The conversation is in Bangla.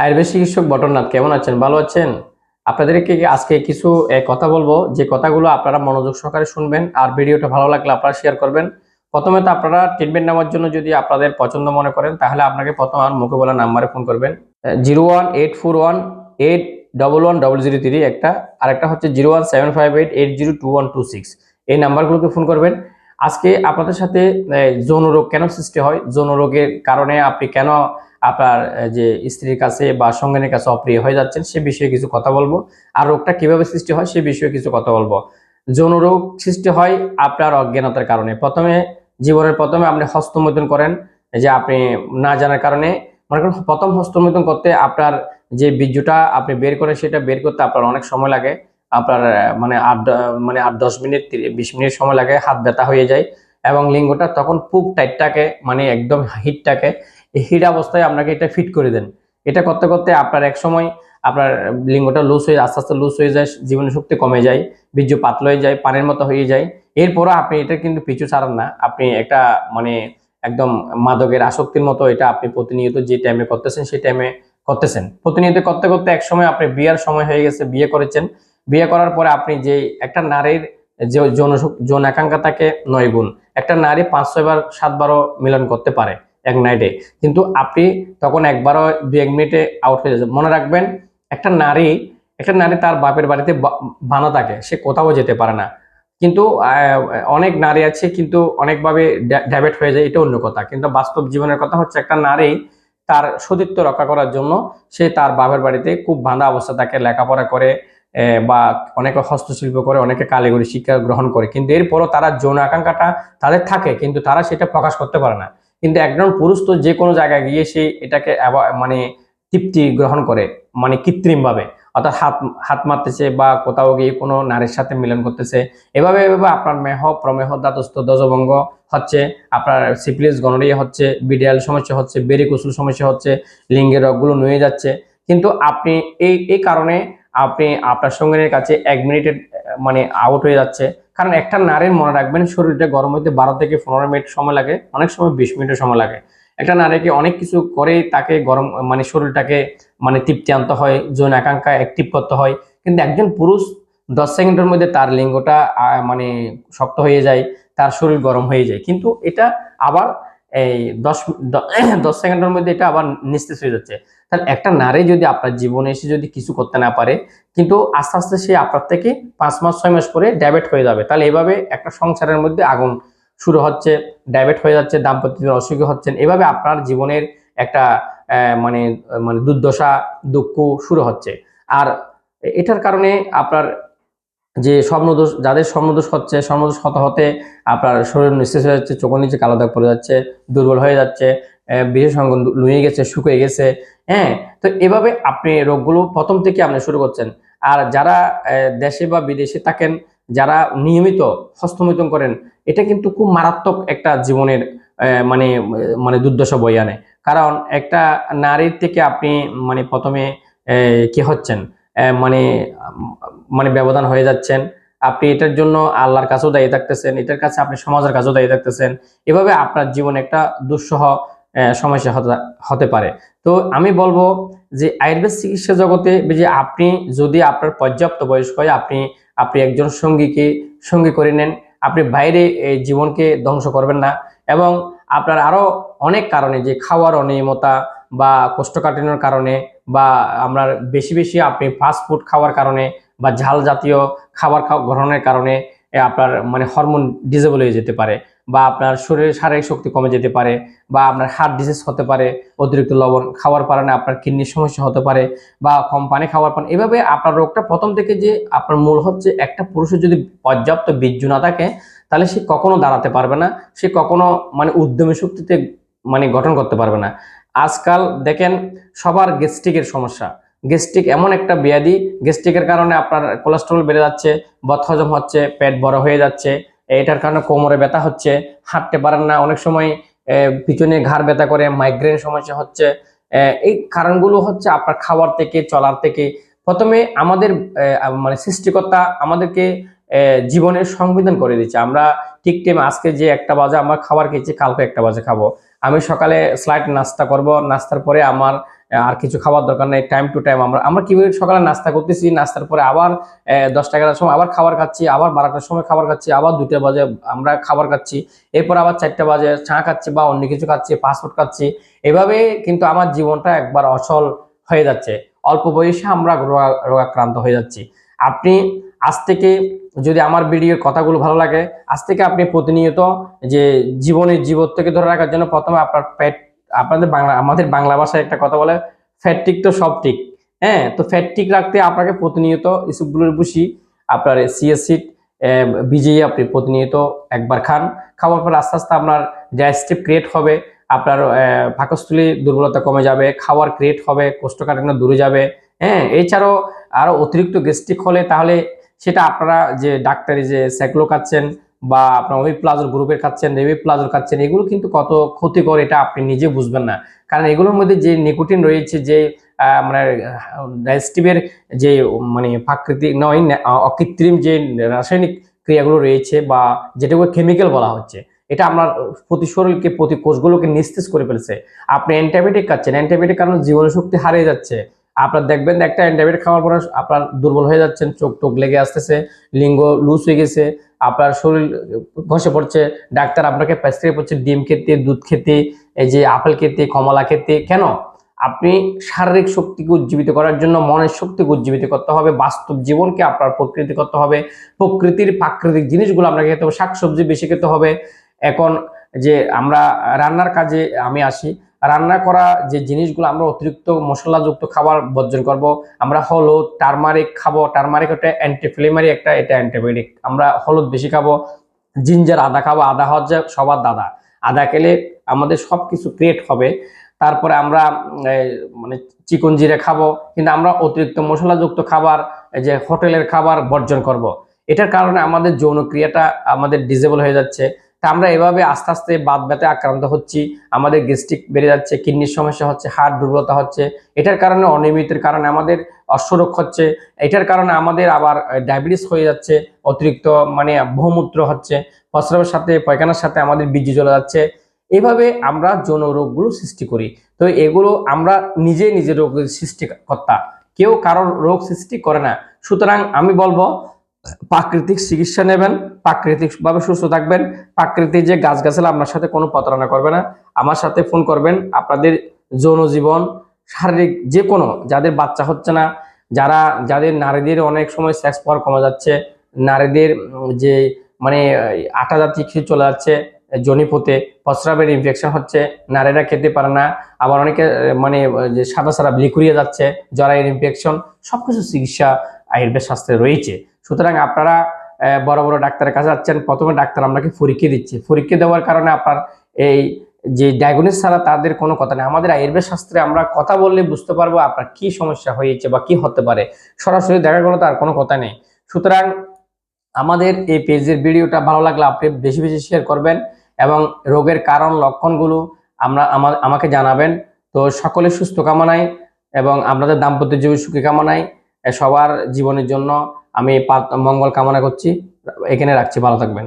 আয়ুর্বেদ চিকিৎসক বটরনাথ কেমন আছেন? ভালো আছেন? আপনাদেরকে আজকে কিছু কথা বলবো, যে কথাগুলো আপনারা মনোযোগ সহকারে শুনবেন, আর ভিডিওটা ভালো লাগলে আপনারা শেয়ার করবেন। প্রথমে তো আপনারা ট্রিটমেন্ট নেওয়ার জন্য যদি আপনাদের পছন্দ মনে করেন, তাহলে আপনাকে প্রথম আমার মুখে বলা নাম্বারে ফোন করবেন। 01841811100 একটা, আরেকটা হচ্ছে 01758802126। এই নাম্বারগুলোতে ফোন করবেন। আজকে আপনাদের সাথে যৌন রোগ কেন সৃষ্টি হয়, যৌন রোগের কারণে আপনি কেন আপনার যে স্ত্রীর কাছে বা সঙ্গিনীর কাছে অপ্রিয় হয়ে যাচ্ছেন, সে বিষয়ে কিছু কথা বলবো। আর রোগটা কিভাবে সৃষ্টি হয় সে বিষয়ে কিছু কথা বলবো। যৌন রোগ সৃষ্টি হয় আপনার অজ্ঞানতার কারণে। জীবনের প্রথমে আপনি হস্তমৈথুন করেন, যে আপনি না জানার কারণে। মনে করেন প্রথম হস্তমৈথুন করতে আপনার যে বীর্যটা আপনি বের করেন, সেটা বের করতে আপনার অনেক সময় লাগে। আপনার মানে 8-10 মিনিট 20 মিনিট সময় লাগে, হাত ব্যথা হয়ে যায় এবং লিঙ্গটা তখন খুব টাইট থাকে, মানে একদম হিট থাকে। এই হিট অবস্থায় আপনাকে এটা ফিট করে দেন। এটা করতে করতে আপনার এক সময় আপনার লিঙ্গটা লুজ হয়ে আস্তে আস্তে লুজ হয়ে যায়, জীবনী শক্তি কমে যায়, বীর্য পাতলা হয়ে যায়, পানির মতো হয়ে যায়। এরপরও আপনি এটা কিন্তু পিছু ছাড়ান না, আপনি একটা মানে একদম মাদকের আসক্তির মতো এটা আপনি প্রতিনিয়ত যে টাইমে করতেছেন সেই টাইমে করতেছেন। প্রতিনিয়ত করতে করতে এক সময় আপনি বিয়ের সময় হয়ে গেছে, বিয়ে করেছেন। বিয়ে করার পরে আপনি যে একটা নারীর যে যৌন আকাঙ্ক্ষা থাকে 9 গুণ, একটা নারী 5-6 বার 7 বারও মিলন করতে পারে এক নাইটে, কিন্তু আপনি তখন একবারও 2-1 মিনিটে আউট হয়ে যাচ্ছে। মনে রাখবেন, একটা নারী তার বাপের বাড়িতে বাঁধা থাকে, সে কোথাও যেতে পারে না। কিন্তু অনেক নারী আছে কিন্তু অনেকভাবে ডাইভার্ট হয়ে যায়, এটা অন্য কথা। কিন্তু বাস্তব জীবনের কথা হচ্ছে, একটা নারী তার সতীত্ব রক্ষা করার জন্য সে তার বাপের বাড়িতে খুব বাঁধা অবস্থা থাকে, লেখাপড়া করে বা অনেকে হস্তশিল্প করে, অনেকে কারিগরি শিক্ষা গ্রহণ করে, কিন্তু এরপরও তারা যৌন আকাঙ্ক্ষাটা তাদের থাকে, কিন্তু তারা সেটা প্রকাশ করতে পারে না। কিন্তু একজন পুরুষ তো যে কোনো জায়গায় গিয়ে সে এটাকে মানে তৃপ্তি গ্রহণ করে, মানে কৃত্রিম ভাবে, অর্থাৎ হাত হাত মারতেছে বা কোথাও গিয়ে কোনো নারীর সাথে মিলন করতেছে। এভাবে এভাবে আপনার মেহ প্রমেহ ধাতস্থ ধ্বজভঙ্গ হচ্ছে, আপনার সিফিলিস গনোরিয়া হচ্ছে, বিডিআল সমস্যা হচ্ছে, বেরিকুসুল সমস্যা হচ্ছে, লিঙ্গের রগগুলো নুয়ে যাচ্ছে। কিন্তু আপনি এই কারণে আপনি আপনার সঙ্গীর কাছে 1 মিনিটের মানে আউট হয়ে যাচ্ছে। কারণ একটা নারীর, মনে রাখবেন, শরীরটা গরম হইতে 12 থেকে 15 মিনিট সময় লাগে, অনেক সময় 20 মিনিটের সময় লাগে। একটা নারীকে অনেক কিছু করে তাকে গরম মানে শরীরটাকে মানে তৃপ্তি আনতে হয়, যৌন আকাঙ্ক্ষা অ্যাক্টিভ করতে হয়। কিন্তু একজন পুরুষ 10 সেকেন্ডের মধ্যে তার লিঙ্গটা মানে শক্ত হয়ে যায়, তার শরীর গরম হয়ে যায়, কিন্তু এটা আবার এই 10 সেকেন্ডের মধ্যে এটা আবার নিস্তেজ হয়ে যাচ্ছে। তাহলে একটা নারী যদি আপনার জীবনে এসে যদি কিছু করতে না পারে, কিন্তু আস্তে আস্তে সে আপনার থেকে 5 মাস 6 মাস পরে ডাইভার্ট হয়ে যাবে। তাহলে এভাবে একটা সংসারের মধ্যে আগুন শুরু হচ্ছে, ডাইভার্ট হয়ে যাচ্ছে, দাম্পত্য জীবনে অসুখী হচ্ছেন, এভাবে আপনার জীবনের একটা মানে মানে দুর্দশা দুঃখ শুরু হচ্ছে। আর এটার কারণে আপনার যে স্বপ্নদোষ, যাদের স্বপ্নদোষ হচ্ছে, স্বপ্নদোষ হতে হতে আপনার শরীর নিঃশেষ হয়ে যাচ্ছে, চোখের নিচে কালো দাগ পড়ে যাচ্ছে, দুর্বল হয়ে যাচ্ছে, বিশেষ অঙ্গ নুয়ে গেছে, শুকিয়ে গেছে। হ্যাঁ, তো এভাবে আপনি রোগগুলো প্রথম থেকে আপনি শুরু করছেন। আর যারা দেশে বা বিদেশে থাকেন, যারা নিয়মিত হস্তমৈথুন করেন, এটা কিন্তু খুব মারাত্মক একটা জীবনের মানে মানে দুর্দশা বয়ে আনে। কারণ একটা নারীর থেকে আপনি মানে প্রথমে কি হচ্ছেন, মানে মানে ব্যবধান হয়ে যাচ্ছেন। আপনি এটার জন্য আল্লাহর কাছেও দায়ী থাকতেছেন, এটার কাছে আপনি সমাজের কাছেও দায়ী থাকতেছেন। এভাবে আপনার জীবনে একটা দুঃসহ সমস্যা হতে পারে। তো আমি বলবো যে আয়ুর্বেদ চিকিৎসা জগতে যে আপনি যদি আপনার পর্যাপ্ত বয়স হয়, আপনি আপনি একজন সঙ্গী করে নেন। আপনি বাইরে এই জীবনকে ধ্বংস করবেন না। এবং আপনার আরো অনেক কারণে, যে খাওয়ার অনিয়মতা বা কোষ্ঠকাঠিন্যের কারণে, বা আমরা বেশি বেশি আপনি ফাস্ট ফুড খাওয়ার কারণে বা ঝাল জাতীয় খাবার গ্রহণের কারণে আপনার মানে হরমোন ডিসেবল হয়ে যেতে পারে, বা আপনার শরীরের শারীরিক শক্তি কমে যেতে পারে, বা আপনার হার্ট ডিজিজ হতে পারে, অতিরিক্ত লবণ খাওয়ার কারণে আপনার কিডনির সমস্যা হতে পারে, বা কম পানি খাওয়ার কারণে। এভাবে আপনার রোগটা প্রথম থেকে, যে আপনার মূল হচ্ছে, একটা পুরুষের যদি পর্যাপ্ত বীর্য না থাকে, তাহলে সে কখনো দাঁড়াতে পারবে না, সে কখনো মানে উদ্যমী শক্তিতে মানে গঠন করতে পারবে না। আজকাল দেখেন সবার গ্যাস্ট্রিকের সমস্যা। গ্যাস্ট্রিক এমন একটা ব্যাধি, গ্যাস্ট্রিকের কারণে আপনার কোলেস্টেরল বেড়ে যাচ্ছে, বদহজম হচ্ছে, পেট বড় হয়ে যাচ্ছে, এটার কারণে কোমরে ব্যথা হচ্ছে, হাঁটতে পারেন না, অনেক সময় পিছনে ঘাড় ব্যথা করে, মাইগ্রেন সমস্যা হচ্ছে। এই কারণগুলো হচ্ছে আপনার খাওয়ার থেকে, চলার থেকে। প্রথমে আমাদের মানে সৃষ্টিকর্তা আমাদেরকে জীবনের সংবিধান করে দিচ্ছে। আমরা ঠিক টাইমে, আজকে যে 1টা বাজে আমরা খাবার খেয়েছি, কালকে 1টা বাজে খাবো। আমি সকালে স্লাইট নাস্তা করব, নাস্তার পরে আমার আর কিছু খাবার দরকার নেই, টাইম টু টাইম আমরা আমরা কিভাবে সকালে নাস্তা করতেছি, নাস্তার পরে আবার 10টা 11টার সময় আবার খাবার খাচ্ছি, আবার 12টার সময় খাবার খাচ্ছি, আবার 2টা বাজে আমরা খাবার খাচ্ছি, এরপর আবার 4টা বাজে চা খাচ্ছি বা অন্য কিছু খাচ্ছি, ফাস্টফুড খাচ্ছি। এভাবে কিন্তু আমার জীবনটা একবার অচল হয়ে যাচ্ছে, অল্প বয়সে আমরা রোগাক্রান্ত হয়ে যাচ্ছি। আপনি আজ থেকে যদি আমার ভিডিওর কথাগুলো ভালো লাগে, আজ থেকে আপনি প্রতিনিয়ত যে জীবনের জীবন থেকে ধরে রাখার জন্য প্রথমে আপনার পেট, আপনাদের বাংলা, আমাদের বাংলা ভাষায় একটা কথা বলে ফ্যাট ঠিক তো সব ঠিক। হ্যাঁ, তো ফ্যাট ঠিক রাখতে আপনাকে প্রতিনিয়ত ইসবগুলোর বসি আপনার সিএসিড বিজিয়ে আপনি প্রতিনিয়ত একবার খান। খাওয়ার পর আস্তে আস্তে আপনার ডাইজেস্টিভ ক্রিয়েট হবে, আপনার পাকস্থলী দুর্বলতা কমে যাবে, খাওয়ার ক্রিয়েট হবে, কোষ্ঠকাঠিন্য দূরে যাবে। হ্যাঁ, এছাড়াও আরো অতিরিক্ত গ্যাস্ট্রিক হলে তাহলে সেটা আপনারা যে ডাক্তারি যে স্যাকলো খাচ্ছেন বা আপনার ওই প্লাজোর গ্রুপের খাচ্ছেন, রেবি প্লাজোর খাচ্ছেন, এগুলো কিন্তু কত ক্ষতিকর এটা আপনি নিজে বুঝবেন না। কারণ এগুলোর মধ্যে যে নিকোটিন রয়েছে, যে মানে ডাইজেস্টিভের যে মানে প্রাকৃতিক নয় অকৃত্রিম যে রাসায়নিক ক্রিয়াগুলো রয়েছে বা যেটাকে কেমিক্যাল বলা হচ্ছে, এটা আপনার প্রতি শরীরকে, প্রতি কোষগুলোকে নিস্তেজ করে ফেলছে। আপনি অ্যান্টিবায়োটিক খাচ্ছেন, অ্যান্টিবায়োটিক কারণে জীবনশক্তি হারিয়ে যাচ্ছে। আপনার দেখবেন একটা অ্যান্টিবায়োটিক খাওয়ার পরে আপনার দুর্বল হয়ে যাচ্ছেন, চোখ টোক লেগে আসতেছে, লিঙ্গ লুজ হয়ে গেছে, আপনার শরীর ঘষে পড়ছে। ডাক্তার আপনাকে প্রেসক্রাইব করছে ডিম খেতে, দুধ খেতে, এই যে আপেল খেতে, কমলা খেতে। কেন? আপনি শারীরিক শক্তিকে উজ্জীবিত করার জন্য মনের শক্তিকে উজ্জীবিত করতে হবে, বাস্তব জীবনকে আপনার প্রকৃতি করতে হবে, প্রকৃতির প্রাকৃতিক জিনিসগুলো আপনাকে খেতে হবে, শাকসবজি বেশি খেতে হবে। এখন যে আমরা রান্নার কাজে আমি আসি, রান্না করা যে জিনিসগুলো আমরা অতিরিক্ত মশলাযুক্ত খাবার বর্জন করব। আমরা হলুদ, টারমারিক খাবো, টারমারিক একটা অ্যান্টিফ্লেমারি, একটা এটা অ্যান্টিবায়োটিক। আমরা হলুদ বেশি খাবো, জিঞ্জার আদা খাবো, আদা হচ্ছে সবার দাদা, আদা খেলে আমাদের সব কিছু ক্রিয়েট হবে। তারপরে আমরা মানে চিকন জিরে খাবো, কিন্তু আমরা অতিরিক্ত মশলাযুক্ত খাবার, যে হোটেলের খাবার বর্জন করব। এটার কারণে আমাদের যৌনক্রিয়াটা আমাদের ডিসেবল হয়ে যাচ্ছে। তা আমরা এভাবে আস্তে আস্তে বাত ব্যথায় আক্রান্ত হচ্ছি, আমাদের গ্যাস্ট্রিক বেড়ে যাচ্ছে, কিডনির সমস্যা হচ্ছে, হার্ট দুর্বলতা হচ্ছে। এটার কারণে অনিয়মিতের কারণে আমাদের অশ্বরোগ হচ্ছে, এটার কারণে আমাদের আবার ডায়াবেটিস হয়ে যাচ্ছে, অতিরিক্ত মানে বহুমূত্র হচ্ছে, প্রস্রাবের সাথে পায়খানার সাথে আমাদের বীর্য চলে যাচ্ছে। এভাবে আমরা যৌন রোগগুলো সৃষ্টি করি। তো এগুলো আমরা নিজে নিজে রোগের সৃষ্টিকর্তা, কেউ কারোর রোগ সৃষ্টি করে না। সুতরাং আমি বলবো প্রাকৃতিক চিকিৎসা নেবেন, প্রাকৃতিক ভাবে সুস্থ থাকবেন। প্রাকৃতিক যে গাছগাছালি আপনার সাথে কোনো প্রতারণা করবে না। আমার সাথে ফোন করবেন, আপনাদের যৌন জীবন, শারীরিক যে কোনো, যাদের বাচ্চা হচ্ছে না, যাদের নারীদের অনেক সময় সেক্স পাওয়ার কমে যাচ্ছে, নারীদের যে মানে আটা জাতীয় কিছু চলে যাচ্ছে জনিপথে, প্রস্রাবের ইনফেকশন হচ্ছে, নারীরা খেতে পারে না, আবার অনেকে মানে যে সাদা সাদা লিকুরিয়ে যাচ্ছে, জরায়ুর ইনফেকশন, সবকিছু চিকিৎসা আয়ুর্বেদ শাস্ত্রে রয়েছে। সুতরাং আপনারা বড় বড় ডাক্তারের কাছে যাচ্ছেন, প্রথমে ডাক্তার আপনাকে পরীক্ষা দিচ্ছে, পরীক্ষা দেওয়ার কারণে আপনার এই যে ডায়াগনোস ছাড়া তাদের কোনো কথা নেই। আমাদের আয়ুর্বেদ শাস্ত্রে আমরা কথা বললে বুঝতে পারবো আপনার কি সমস্যা হয়েছে বা কি হতে পারে, সরাসরি দেখা গেলো তার কোনো কথা নেই। সুতরাং আমাদের এই পেজের ভিডিওটা ভালো লাগলে আপনি বেশি বেশি শেয়ার করবেন এবং রোগের কারণ লক্ষণগুলো আমাকে জানাবেন। তো সকলে সুস্থ কামনায় এবং আপনাদের দাম্পত্য জীবন সুখী কামনায় সবার জীবনের জন্য আমি মঙ্গল কামনা করছি। এখানে রাখছি, ভালো থাকবেন।